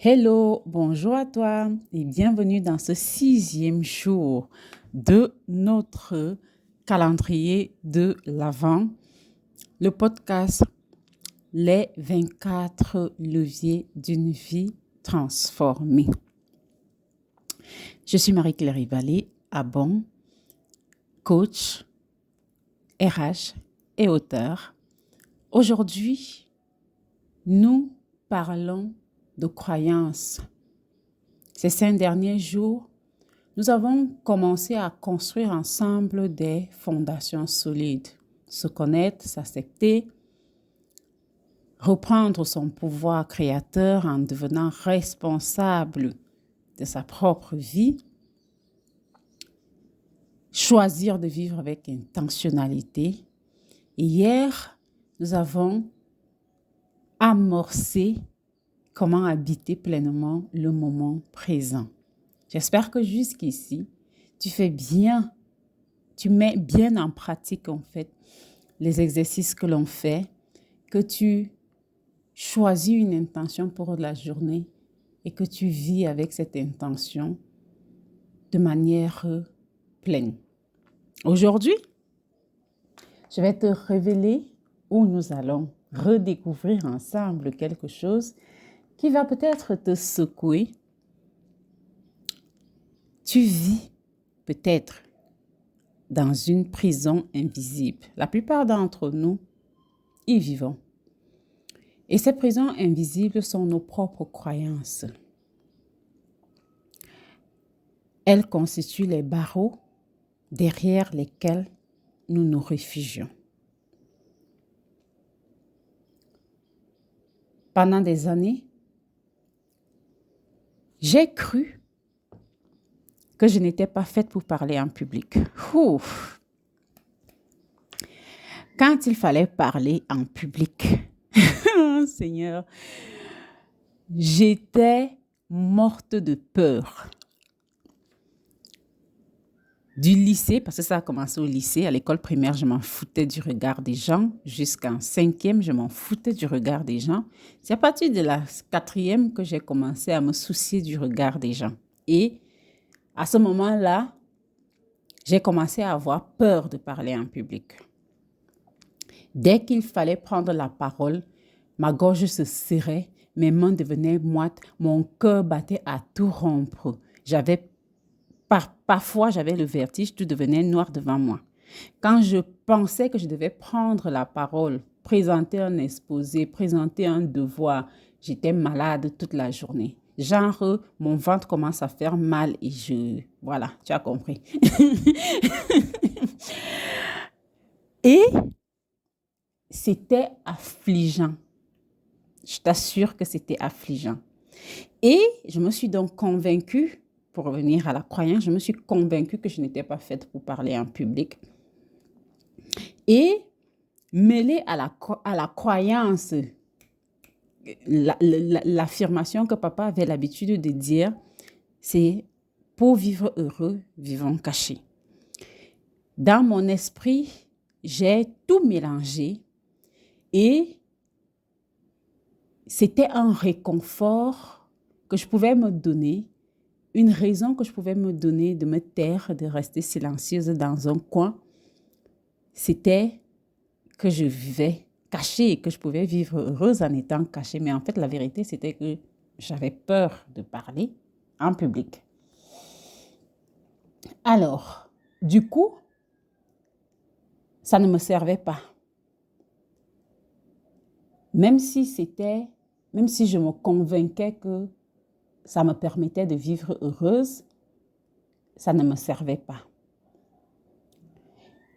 Hello, bonjour à toi et bienvenue dans ce 6e jour de notre calendrier de l'Avent, le podcast Les 24 leviers d'une vie transformée. Je suis Marie-Claire Rivalet, Abon, coach, RH et auteur. Aujourd'hui, nous parlons de croyances. Ces 5 derniers jours, nous avons commencé à construire ensemble des fondations solides. Se connaître, s'accepter, reprendre son pouvoir créateur en devenant responsable de sa propre vie, choisir de vivre avec intentionnalité. Et hier, nous avons amorcé comment habiter pleinement le moment présent. J'espère que jusqu'ici, tu mets bien en pratique en fait les exercices que l'on fait, que tu choisis une intention pour la journée et que tu vis avec cette intention de manière pleine. Aujourd'hui, je vais te révéler où nous allons redécouvrir ensemble quelque chose qui va peut-être te secouer. Tu vis peut-être dans une prison invisible. La plupart d'entre nous y vivons. Et ces prisons invisibles sont nos propres croyances. Elles constituent les barreaux derrière lesquels nous nous réfugions. Pendant des années, j'ai cru que je n'étais pas faite pour parler en public. Ouf. Quand il fallait parler en public, Seigneur, j'étais morte de peur. Du lycée, parce que ça a commencé au lycée, à l'école primaire, je m'en foutais du regard des gens. Jusqu'en 5e, je m'en foutais du regard des gens. C'est à partir de la 4e que j'ai commencé à me soucier du regard des gens. Et à ce moment-là, j'ai commencé à avoir peur de parler en public. Dès qu'il fallait prendre la parole, ma gorge se serrait, mes mains devenaient moites, mon cœur battait à tout rompre. Parfois, j'avais le vertige, tout devenait noir devant moi. Quand je pensais que je devais prendre la parole, présenter un exposé, présenter un devoir, j'étais malade toute la journée. Genre, mon ventre commence à faire mal et voilà, tu as compris. Et c'était affligeant. Je t'assure que c'était affligeant. Et je me suis donc convaincue, pour revenir à la croyance, je me suis convaincue que je n'étais pas faite pour parler en public. Et mêlée à la croyance, l'affirmation que papa avait l'habitude de dire, c'est pour vivre heureux, vivons cachés. Dans mon esprit, j'ai tout mélangé et c'était un réconfort que je pouvais me donner, une raison que je pouvais me donner de me taire, de rester silencieuse dans un coin. C'était que je vivais cachée et que je pouvais vivre heureuse en étant cachée. Mais en fait, la vérité, c'était que j'avais peur de parler en public. Alors, du coup, ça ne me servait pas. Même si je me convainquais que ça me permettait de vivre heureuse, ça ne me servait pas.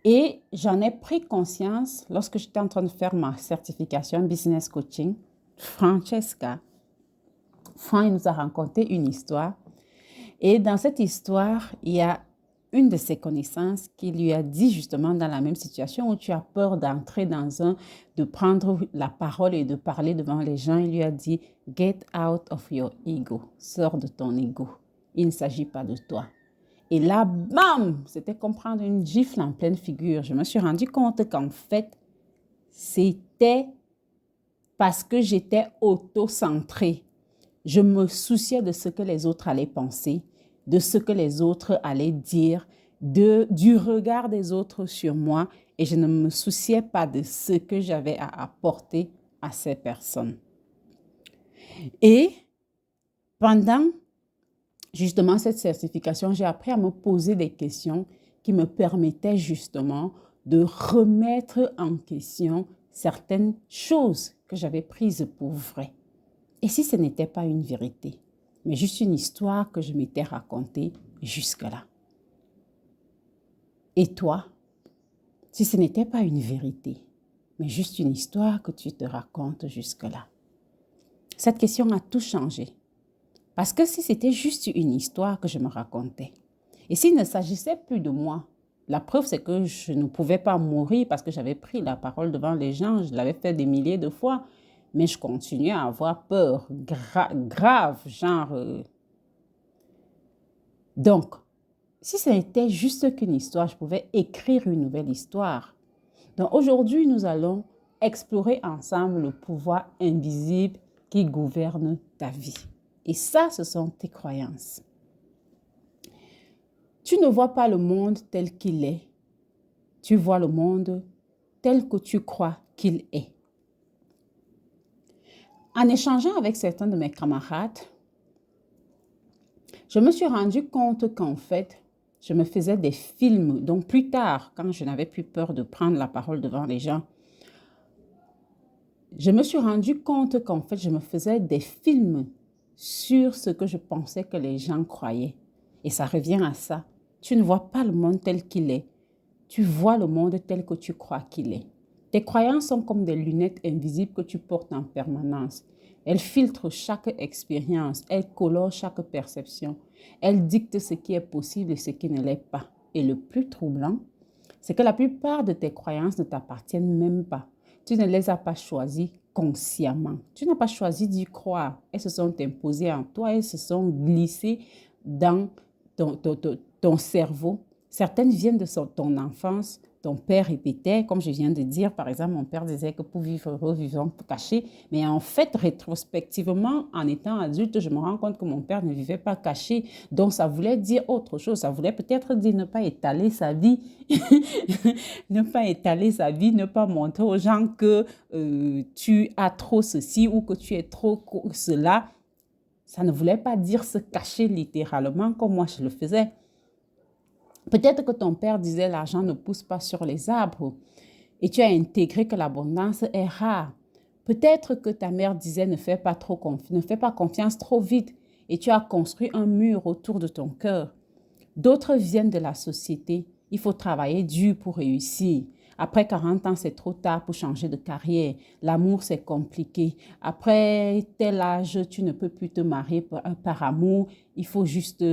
Et j'en ai pris conscience lorsque j'étais en train de faire ma certification business coaching. Francesca, Franck nous a raconté une histoire. Et dans cette histoire, il y a une de ses connaissances qui lui a dit justement dans la même situation où tu as peur d'entrer de prendre la parole et de parler devant les gens. Il lui a dit, get out of your ego. Sors de ton ego. Il ne s'agit pas de toi. Et là, bam, c'était comme prendre une gifle en pleine figure. Je me suis rendu compte qu'en fait, c'était parce que j'étais auto-centrée. Je me souciais de ce que les autres allaient penser, de ce que les autres allaient dire, du regard des autres sur moi et je ne me souciais pas de ce que j'avais à apporter à ces personnes. Et pendant justement cette certification, j'ai appris à me poser des questions qui me permettaient justement de remettre en question certaines choses que j'avais prises pour vraies. Et si ce n'était pas une vérité, mais juste une histoire que je m'étais racontée jusque-là. Et toi, si ce n'était pas une vérité, mais juste une histoire que tu te racontes jusque-là. Cette question a tout changé. Parce que si c'était juste une histoire que je me racontais, et s'il ne s'agissait plus de moi, la preuve c'est que je ne pouvais pas mourir parce que j'avais pris la parole devant les gens, je l'avais fait des milliers de fois, mais je continuais à avoir peur grave, genre. Donc, si ce n'était juste qu'une histoire, je pouvais écrire une nouvelle histoire. Donc aujourd'hui, nous allons explorer ensemble le pouvoir invisible qui gouverne ta vie. Et ça, ce sont tes croyances. Tu ne vois pas le monde tel qu'il est. Tu vois le monde tel que tu crois qu'il est. En échangeant avec certains de mes camarades, je me suis rendu compte qu'en fait, je me faisais des films. Donc plus tard, quand je n'avais plus peur de prendre la parole devant les gens, je me suis rendu compte qu'en fait, je me faisais des films sur ce que je pensais que les gens croyaient. Et ça revient à ça. Tu ne vois pas le monde tel qu'il est. Tu vois le monde tel que tu crois qu'il est. Tes croyances sont comme des lunettes invisibles que tu portes en permanence. Elles filtrent chaque expérience, elles colorent chaque perception. Elles dictent ce qui est possible et ce qui ne l'est pas. Et le plus troublant, c'est que la plupart de tes croyances ne t'appartiennent même pas. Tu ne les as pas choisies consciemment. Tu n'as pas choisi d'y croire. Elles se sont imposées en toi, elles se sont glissées dans ton cerveau. Certaines viennent de ton enfance. Ton père répétait, comme je viens de dire, par exemple, mon père disait que pour vivre heureux, vivons cachés. Mais en fait, rétrospectivement, en étant adulte, je me rends compte que mon père ne vivait pas caché. Donc, ça voulait dire autre chose. Ça voulait peut-être dire ne pas étaler sa vie. Ne pas étaler sa vie, ne pas montrer aux gens que tu as trop ceci ou que tu es trop cela. Ça ne voulait pas dire se cacher littéralement comme moi je le faisais. Peut-être que ton père disait l'argent ne pousse pas sur les arbres et tu as intégré que l'abondance est rare. Peut-être que ta mère disait ne fais pas confiance trop vite et tu as construit un mur autour de ton cœur. D'autres viennent de la société. Il faut travailler dur pour réussir. Après 40 ans, c'est trop tard pour changer de carrière. L'amour, c'est compliqué. Après tel âge, tu ne peux plus te marier par amour. Il faut juste,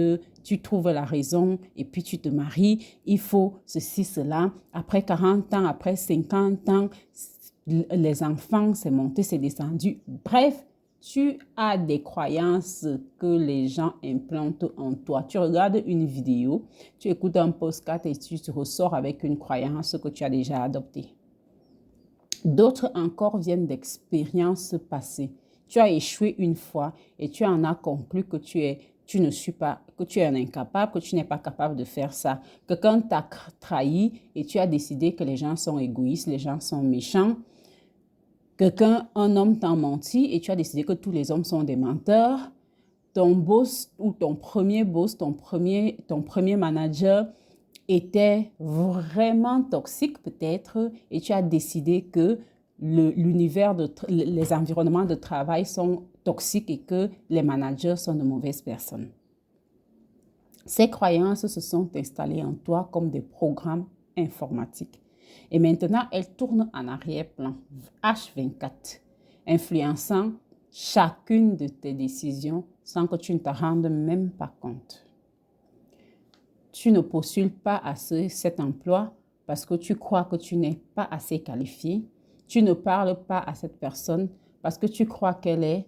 tu trouves la raison et puis tu te maries. Il faut ceci, cela. Après 40 ans, après 50 ans, les enfants, c'est monté, c'est descendu. Bref, tu as des croyances que les gens implantent en toi. Tu regardes une vidéo, tu écoutes un podcast et tu te ressors avec une croyance que tu as déjà adoptée. D'autres encore viennent d'expériences passées. Tu as échoué une fois et tu en as conclu que tu es un incapable, que tu n'es pas capable de faire ça. Quelqu'un t'a trahi et tu as décidé que les gens sont égoïstes, les gens sont méchants. Un homme t'a menti et tu as décidé que tous les hommes sont des menteurs. Ton boss ou ton premier boss, ton premier manager était vraiment toxique peut-être et tu as décidé que les environnements de travail sont toxiques et que les managers sont de mauvaises personnes. Ces croyances se sont installées en toi comme des programmes informatiques. Et maintenant, elles tournent en arrière-plan, H24, influençant chacune de tes décisions sans que tu ne te rendes même pas compte. Tu ne postules pas à cet emploi parce que tu crois que tu n'es pas assez qualifié. Tu ne parles pas à cette personne parce que tu crois qu'elle est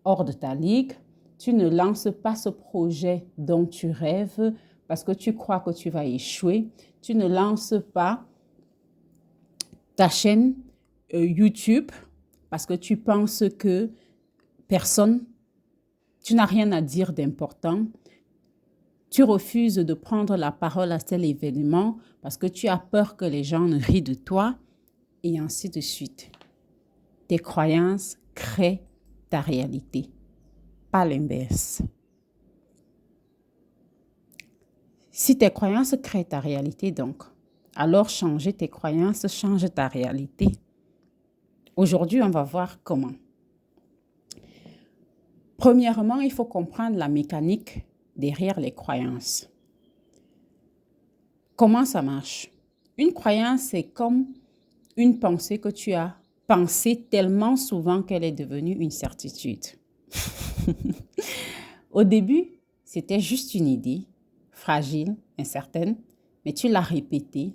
hors de ta ligue. Tu ne lances pas ce projet dont tu rêves parce que tu crois que tu vas échouer. Tu ne lances pas ta chaîne YouTube parce que tu penses que personne tu n'as rien à dire d'important, tu refuses de prendre la parole à tel événement parce que tu as peur que les gens ne rient de toi, et ainsi de suite. Tes croyances créent ta réalité, pas l'inverse. Si tes croyances créent ta réalité, donc, alors changer tes croyances change ta réalité. Aujourd'hui, on va voir comment. Premièrement, il faut comprendre la mécanique derrière les croyances. Comment ça marche? Une croyance, c'est comme une pensée que tu as pensée tellement souvent qu'elle est devenue une certitude. Au début, c'était juste une idée, fragile, incertaine, mais tu l'as répétée.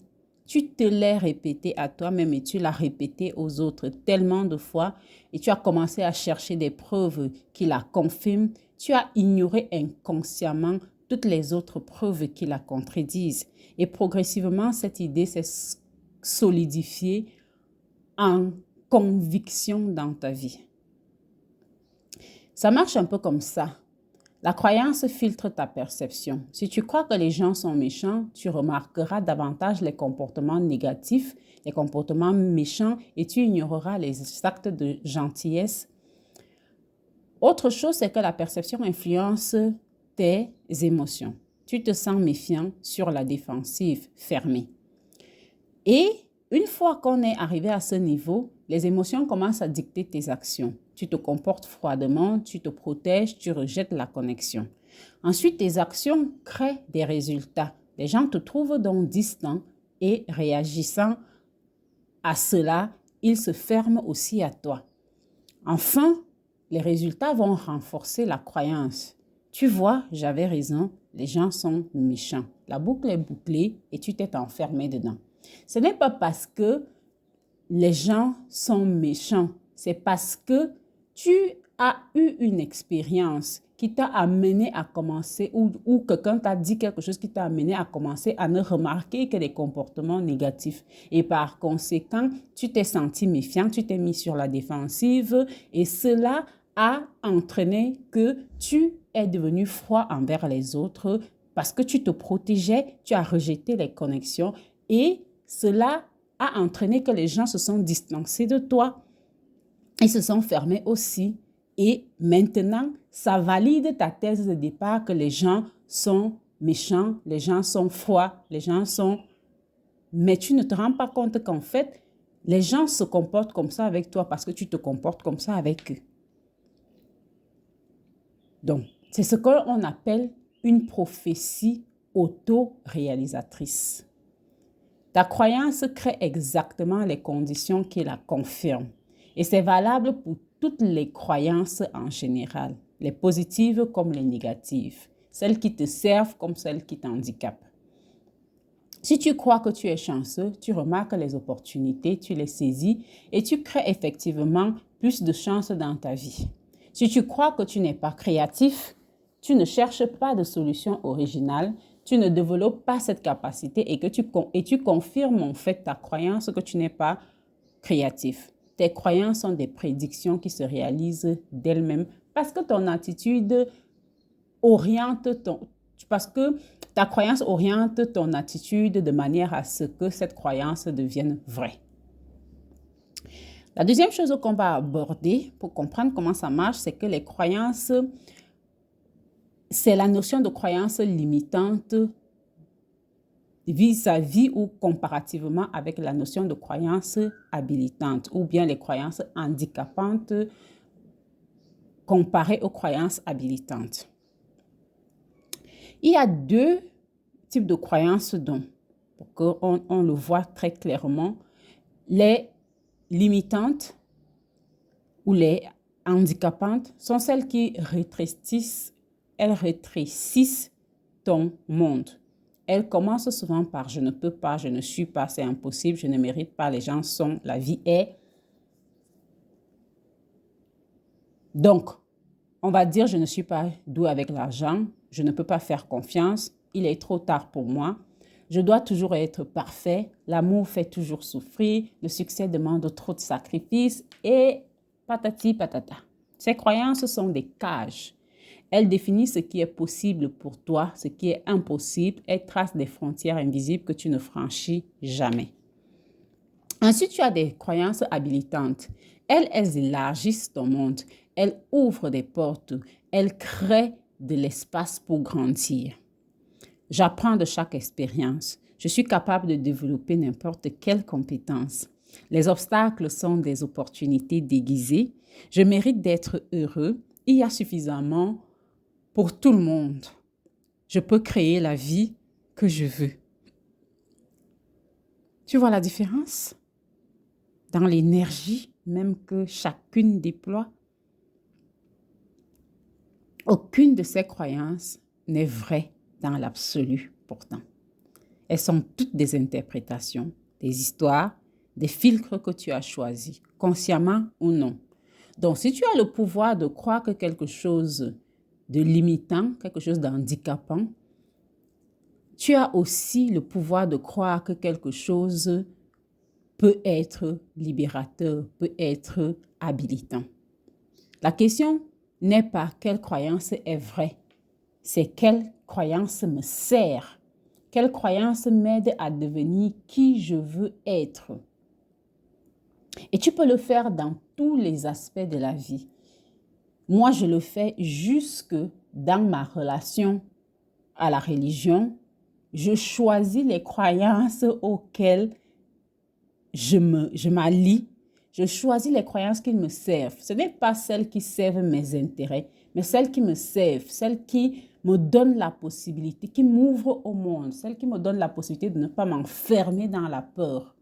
Tu te l'es répétée à toi-même et tu l'as répétée aux autres tellement de fois et tu as commencé à chercher des preuves qui la confirment. Tu as ignoré inconsciemment toutes les autres preuves qui la contredisent. Et progressivement, cette idée s'est solidifiée en conviction dans ta vie. Ça marche un peu comme ça. La croyance filtre ta perception. Si tu crois que les gens sont méchants, tu remarqueras davantage les comportements négatifs, les comportements méchants et tu ignoreras les actes de gentillesse. Autre chose, c'est que la perception influence tes émotions. Tu te sens méfiant, sur la défensive, fermé. Et une fois qu'on est arrivé à ce niveau, les émotions commencent à dicter tes actions. Tu te comportes froidement, tu te protèges, tu rejettes la connexion. Ensuite, tes actions créent des résultats. Les gens te trouvent donc distant et réagissant à cela, ils se ferment aussi à toi. Enfin, les résultats vont renforcer la croyance. Tu vois, j'avais raison, les gens sont méchants. La boucle est bouclée et tu t'es enfermé dedans. Ce n'est pas parce que les gens sont méchants, c'est parce que tu as eu une expérience qui t'a amené à commencer ou quelqu'un t'a dit quelque chose qui t'a amené à commencer à ne remarquer que des comportements négatifs. Et par conséquent, tu t'es senti méfiant, tu t'es mis sur la défensive et cela a entraîné que tu es devenu froid envers les autres parce que tu te protégeais, tu as rejeté les connexions et cela a entraîné que les gens se sont distancés de toi. Ils se sont fermés aussi. Et maintenant, ça valide ta thèse de départ que les gens sont méchants, les gens sont froids, les gens sont... Mais tu ne te rends pas compte qu'en fait, les gens se comportent comme ça avec toi parce que tu te comportes comme ça avec eux. Donc, c'est ce qu'on appelle une prophétie auto-réalisatrice. Ta croyance crée exactement les conditions qui la confirment. Et c'est valable pour toutes les croyances en général, les positives comme les négatives, celles qui te servent comme celles qui t'handicapent. Si tu crois que tu es chanceux, tu remarques les opportunités, tu les saisis et tu crées effectivement plus de chances dans ta vie. Si tu crois que tu n'es pas créatif, tu ne cherches pas de solution originale, tu ne développes pas cette capacité et tu confirmes en fait ta croyance que tu n'es pas créatif. Tes croyances sont des prédictions qui se réalisent d'elles-mêmes parce que ton attitude parce que ta croyance oriente ton attitude de manière à ce que cette croyance devienne vraie. La deuxième chose qu'on va aborder pour comprendre comment ça marche, c'est que les croyances, c'est la notion de croyance limitante vis-à-vis ou comparativement avec la notion de croyance habilitante ou bien les croyances handicapantes comparées aux croyances habilitantes. Il y a deux types de croyances pour qu'on le voit très clairement. Les limitantes ou les handicapantes sont celles qui rétrécissent ton monde. Elles commencent souvent par « je ne peux pas, je ne suis pas, c'est impossible, je ne mérite pas, les gens sont, la vie est ». Donc, on va dire « je ne suis pas doué avec l'argent, je ne peux pas faire confiance, il est trop tard pour moi, je dois toujours être parfait, l'amour fait toujours souffrir, le succès demande trop de sacrifices et patati patata ». Ces croyances sont des cages. Elle définit ce qui est possible pour toi, ce qui est impossible. Elle trace des frontières invisibles que tu ne franchis jamais. Ensuite, tu as des croyances habilitantes. Elles élargissent ton monde. Elles ouvrent des portes. Elles créent de l'espace pour grandir. J'apprends de chaque expérience. Je suis capable de développer n'importe quelle compétence. Les obstacles sont des opportunités déguisées. Je mérite d'être heureux. Il y a suffisamment pour tout le monde. Je peux créer la vie que je veux. Tu vois la différence? Dans l'énergie même que chacune déploie. Aucune de ces croyances n'est vraie dans l'absolu pourtant. Elles sont toutes des interprétations, des histoires, des filtres que tu as choisis, consciemment ou non. Donc, si tu as le pouvoir de croire que quelque chose de limitant, quelque chose d'handicapant, tu as aussi le pouvoir de croire que quelque chose peut être libérateur, peut être habilitant. La question n'est pas quelle croyance est vraie, c'est quelle croyance me sert, quelle croyance m'aide à devenir qui je veux être. Et tu peux le faire dans tous les aspects de la vie. Moi, je le fais jusque dans ma relation à la religion. Je choisis les croyances auxquelles je m'allie. Je choisis les croyances qui me servent. Ce n'est pas celles qui servent mes intérêts, mais celles qui me servent, celles qui me donnent la possibilité, qui m'ouvrent au monde, celles qui me donnent la possibilité de ne pas m'enfermer dans la peur.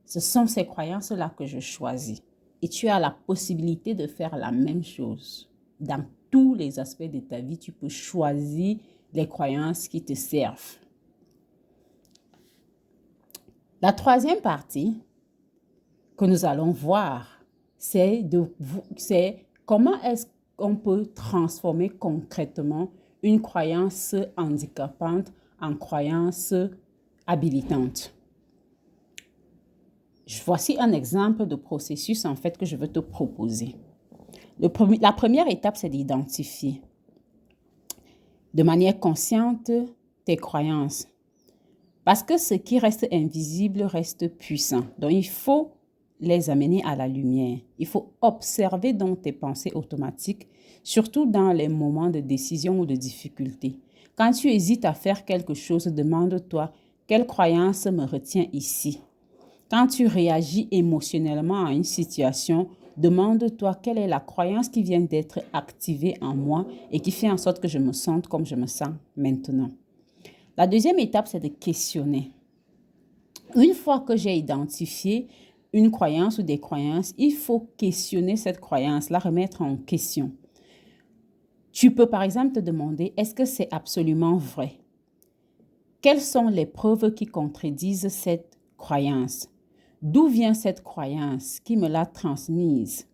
Ce sont ces croyances-là que je choisis. Et tu as la possibilité de faire la même chose. Dans tous les aspects de ta vie, tu peux choisir les croyances qui te servent. La troisième partie que nous allons voir, c'est comment est-ce qu'on peut transformer concrètement une croyance handicapante en croyance habilitante. Voici un exemple de processus en fait que je veux te proposer. La première étape, c'est d'identifier de manière consciente tes croyances. Parce que ce qui reste invisible reste puissant. Donc, il faut les amener à la lumière. Il faut observer donc tes pensées automatiques, surtout dans les moments de décision ou de difficulté. Quand tu hésites à faire quelque chose, demande-toi, quelle croyance me retient ici? Quand tu réagis émotionnellement à une situation, demande-toi quelle est la croyance qui vient d'être activée en moi et qui fait en sorte que je me sente comme je me sens maintenant. La deuxième étape, c'est de questionner. Une fois que j'ai identifié une croyance ou des croyances, il faut questionner cette croyance, la remettre en question. Tu peux par exemple te demander, est-ce que c'est absolument vrai? Quelles sont les preuves qui contredisent cette croyance? D'où vient cette croyance? Qui me l'a transmise?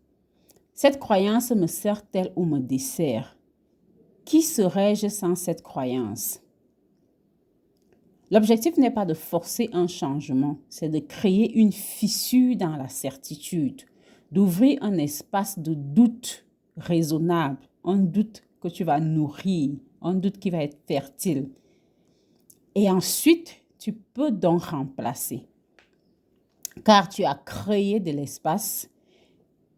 Cette croyance me sert-elle ou me dessert? Qui serais-je sans cette croyance? L'objectif n'est pas de forcer un changement, c'est de créer une fissure dans la certitude, d'ouvrir un espace de doute raisonnable, un doute que tu vas nourrir, un doute qui va être fertile. Et ensuite, tu peux donc remplacer, car tu as créé de l'espace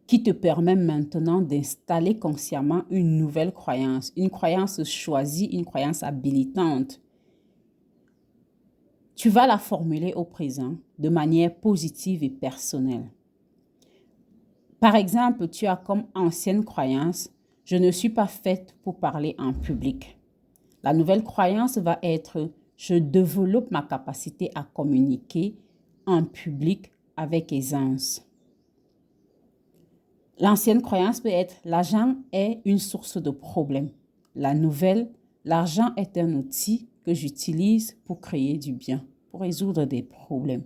qui te permet maintenant d'installer consciemment une nouvelle croyance, une croyance choisie, une croyance habilitante. Tu vas la formuler au présent de manière positive et personnelle. Par exemple, tu as comme ancienne croyance, je ne suis pas faite pour parler en public. La nouvelle croyance va être, je développe ma capacité à communiquer en public avec aisance. L'ancienne croyance peut être, l'argent est une source de problèmes. La nouvelle, l'argent est un outil que j'utilise pour créer du bien, pour résoudre des problèmes.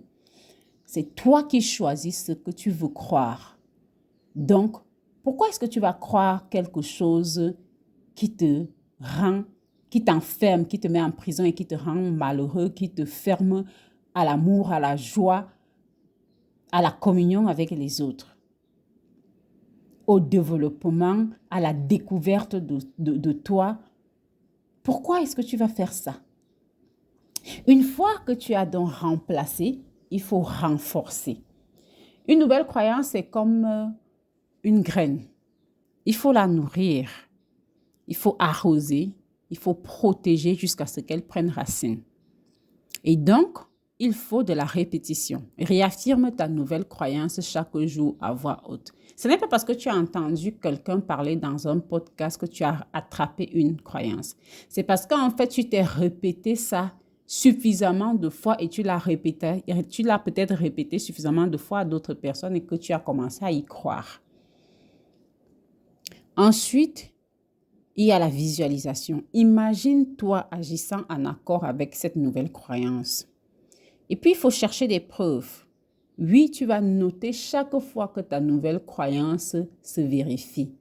C'est toi qui choisis ce que tu veux croire. Donc, pourquoi est-ce que tu vas croire quelque chose qui te rend, qui t'enferme, qui te met en prison et qui te rend malheureux, qui te ferme à l'amour, à la joie, à la communion avec les autres? au développement, à la découverte de toi. Pourquoi est-ce que tu vas faire ça? Une fois que tu as donc remplacé, il faut renforcer. Une nouvelle croyance, c'est comme une graine. Il faut la nourrir, il faut arroser, il faut protéger jusqu'à ce qu'elle prenne racine. Et donc, il faut de la répétition. Réaffirme ta nouvelle croyance chaque jour à voix haute. Ce n'est pas parce que tu as entendu quelqu'un parler dans un podcast que tu as attrapé une croyance. C'est parce qu'en fait, tu t'es répété ça suffisamment de fois et tu l'as peut-être répété suffisamment de fois à d'autres personnes et que tu as commencé à y croire. Ensuite, il y a la visualisation. Imagine-toi agissant en accord avec cette nouvelle croyance. Et puis, il faut chercher des preuves. Oui, tu vas noter chaque fois que ta nouvelle croyance se vérifie.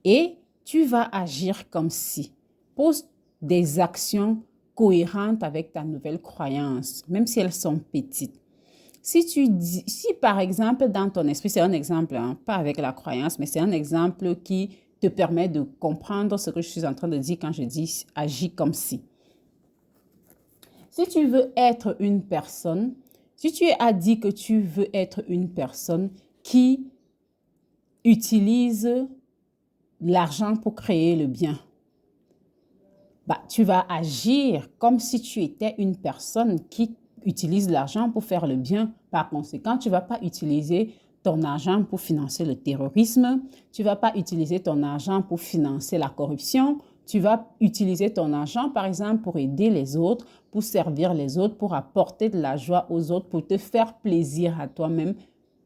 Et tu vas agir comme si. Pose des actions cohérentes avec ta nouvelle croyance, même si elles sont petites. Si par exemple, dans ton esprit, c'est un exemple, pas avec la croyance, mais c'est un exemple qui te permet de comprendre ce que je suis en train de dire quand je dis agis comme si. Si tu veux être une personne, si tu as dit que tu veux être une personne qui utilise l'argent pour créer le bien, tu vas agir comme si tu étais une personne qui utilise l'argent pour faire le bien. Par conséquent, tu ne vas pas utiliser ton argent pour financer le terrorisme, tu ne vas pas utiliser ton argent pour financer la corruption, tu vas utiliser ton argent, par exemple, pour aider les autres, pour servir les autres, pour apporter de la joie aux autres, pour te faire plaisir à toi-même,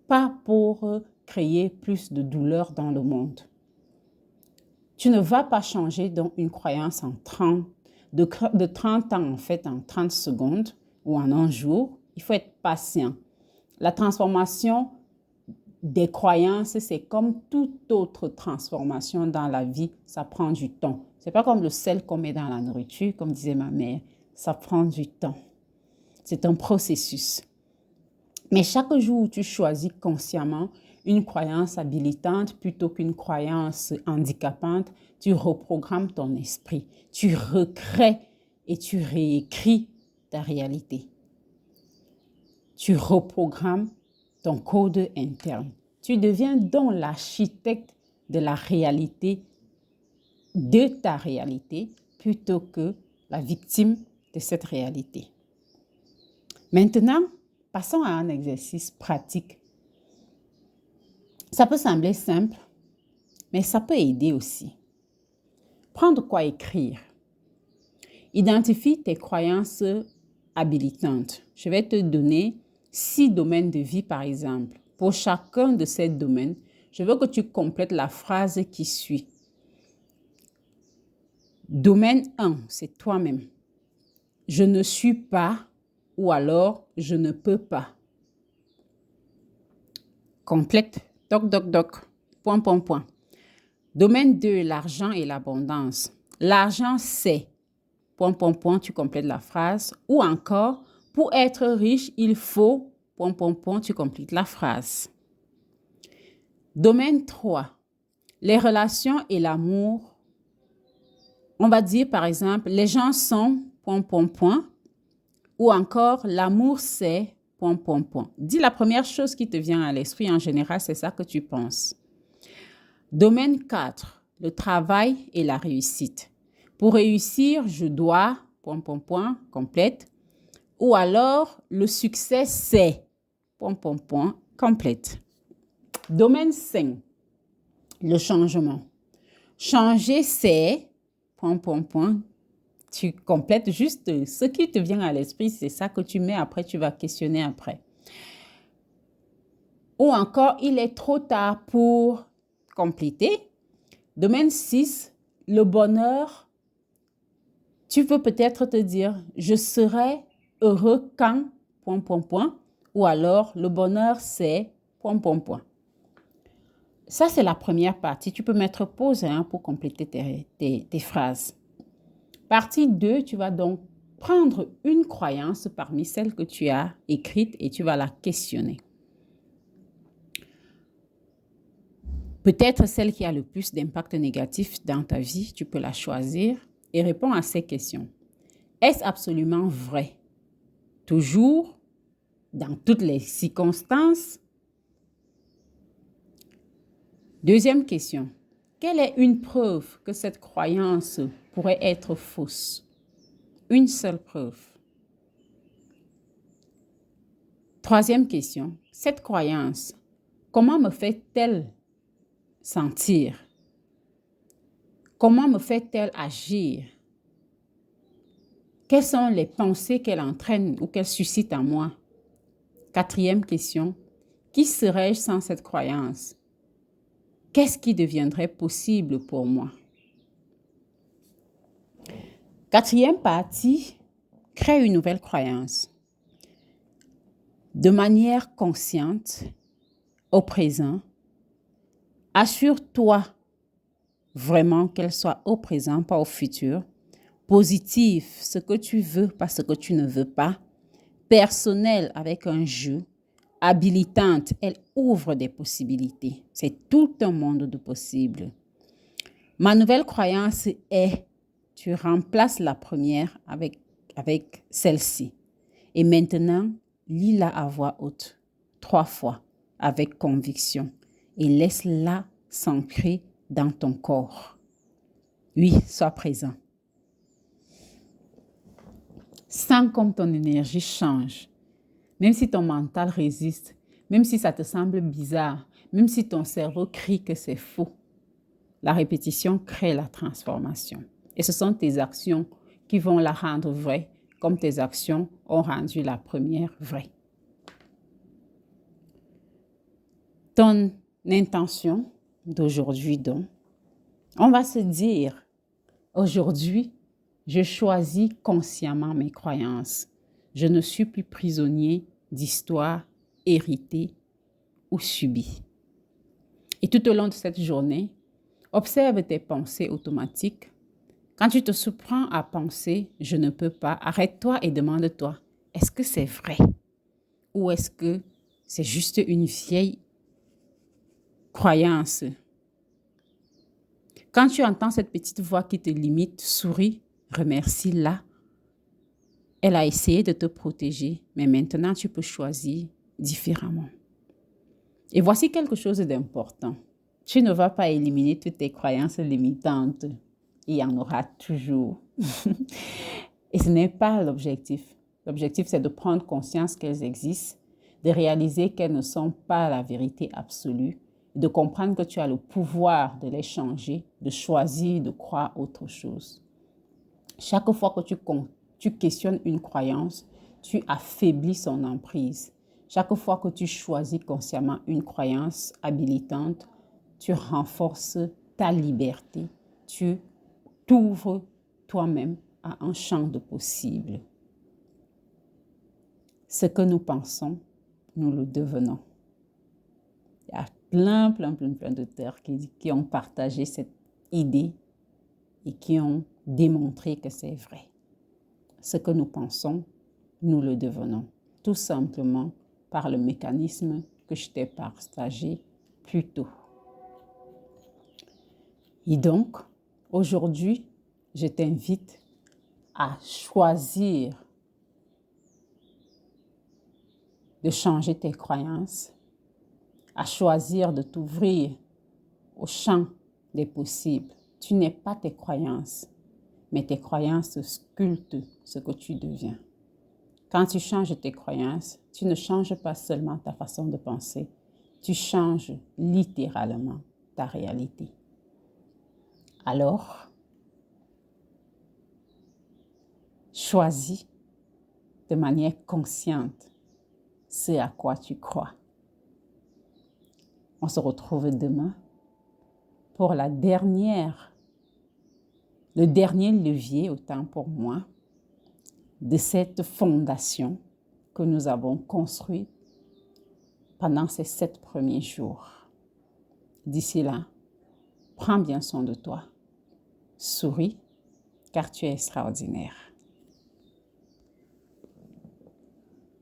pas pour créer plus de douleur dans le monde. Tu ne vas pas changer donc une croyance de 30 ans en fait en 30 secondes ou en un jour. Il faut être patient. La transformation des croyances, c'est comme toute autre transformation dans la vie, ça prend du temps. C'est pas comme le sel qu'on met dans la nourriture, comme disait ma mère, ça prend du temps. C'est un processus. Mais chaque jour où tu choisis consciemment une croyance habilitante plutôt qu'une croyance handicapante, tu reprogrammes ton esprit, tu recrées et tu réécris ta réalité. Tu reprogrammes ton code interne. Tu deviens donc l'architecte de la réalité, de ta réalité, plutôt que la victime de cette réalité. Maintenant, passons à un exercice pratique. Ça peut sembler simple, mais ça peut aider aussi. Prends de quoi écrire. Identifie tes croyances habilitantes. Je vais te donner 6 domaines de vie, par exemple. Pour chacun de ces domaines, je veux que tu complètes la phrase qui suit. Domaine 1, c'est toi-même. Je ne suis pas ou alors je ne peux pas. Complète. Doc, doc, doc. Point, point, point. Domaine 2, l'argent et l'abondance. L'argent, c'est... Point, point, point, tu complètes la phrase. Ou encore, pour être riche, il faut... Point, point, point, tu complètes la phrase. Domaine 3, les relations et l'amour. On va dire, par exemple, les gens sont... Point, point, point. Ou encore, l'amour, c'est... Point, point, point. Dis la première chose qui te vient à l'esprit. En général, c'est ça que tu penses. Domaine 4, le travail et la réussite. Pour réussir, je dois, point, point, point, complète. Ou alors, le succès, c'est, point, point, point, complète. Domaine 5, le changement. Changer, c'est, point, point, point. Tu complètes juste ce qui te vient à l'esprit, c'est ça que tu mets après, tu vas questionner après. Ou encore, il est trop tard pour compléter. Domaine 6, le bonheur. Tu peux peut-être te dire, je serai heureux quand, point, point, point. Ou alors, le bonheur, c'est, point, point, point. Ça, c'est la première partie. Tu peux mettre pause pour compléter tes phrases. Partie 2, tu vas donc prendre une croyance parmi celles que tu as écrites et tu vas la questionner. peut-être celle qui a le plus d'impact négatif dans ta vie, tu peux la choisir et réponds à ces questions. Est-ce absolument vrai? Toujours, dans toutes les circonstances? Deuxième question. Quelle est une preuve que cette croyance pourrait être fausse? Une seule preuve. Troisième question. Cette croyance, comment me fait-elle sentir? Comment me fait-elle agir? Quelles sont les pensées qu'elle entraîne ou qu'elle suscite en moi? Quatrième question. Qui serais-je sans cette croyance? Qu'est-ce qui deviendrait possible pour moi? Quatrième partie, crée une nouvelle croyance. De manière consciente, au présent, assure-toi vraiment qu'elle soit au présent, pas au futur. Positif, ce que tu veux, pas ce que tu ne veux pas. Personnelle, avec un jeu. Habilitante, elle ouvre des possibilités. C'est tout un monde de possibles. Ma nouvelle croyance est, tu remplaces la première avec celle-ci. Et maintenant, lis-la à voix haute, 3 fois, avec conviction. Et laisse-la s'ancrer dans ton corps. Oui, sois présent. Sens comme ton énergie change. Même si ton mental résiste, même si ça te semble bizarre, même si ton cerveau crie que c'est faux, la répétition crée la transformation. Et ce sont tes actions qui vont la rendre vraie, comme tes actions ont rendu la première vraie. Ton intention d'aujourd'hui donc, on va se dire, aujourd'hui, je choisis consciemment mes croyances. Je ne suis plus prisonnier d'histoires héritées ou subies. Et tout au long de cette journée, observe tes pensées automatiques. Quand tu te surprends à penser « je ne peux pas », arrête-toi et demande-toi « est-ce que c'est vrai » ou est-ce que c'est juste une vieille croyance? Quand tu entends cette petite voix qui te limite, souris, remercie-la. Elle a essayé de te protéger, mais maintenant tu peux choisir différemment. Et voici quelque chose d'important. Tu ne vas pas éliminer toutes tes croyances limitantes. Il y en aura toujours. Et ce n'est pas l'objectif. L'objectif, c'est de prendre conscience qu'elles existent, de réaliser qu'elles ne sont pas la vérité absolue, de comprendre que tu as le pouvoir de les changer, de choisir de croire autre chose. Chaque fois que tu questionnes une croyance, tu affaiblis son emprise. Chaque fois que tu choisis consciemment une croyance habilitante, tu renforces ta liberté. Tu t'ouvres toi-même à un champ de possibles. Ce que nous pensons, nous le devenons. Il y a plein d'auteurs qui ont partagé cette idée et qui ont démontré que c'est vrai. Ce que nous pensons, nous le devenons. Tout simplement par le mécanisme que je t'ai partagé plus tôt. Et donc, aujourd'hui, je t'invite à choisir de changer tes croyances, à choisir de t'ouvrir au champ des possibles. Tu n'es pas tes croyances, mais tes croyances sculptent ce que tu deviens. Quand tu changes tes croyances, tu ne changes pas seulement ta façon de penser, tu changes littéralement ta réalité. Alors, choisis de manière consciente ce à quoi tu crois. On se retrouve demain pour le dernier levier, autant pour moi, de cette fondation que nous avons construite pendant ces 7 premiers jours. D'ici là, prends bien soin de toi. Souris, car tu es extraordinaire.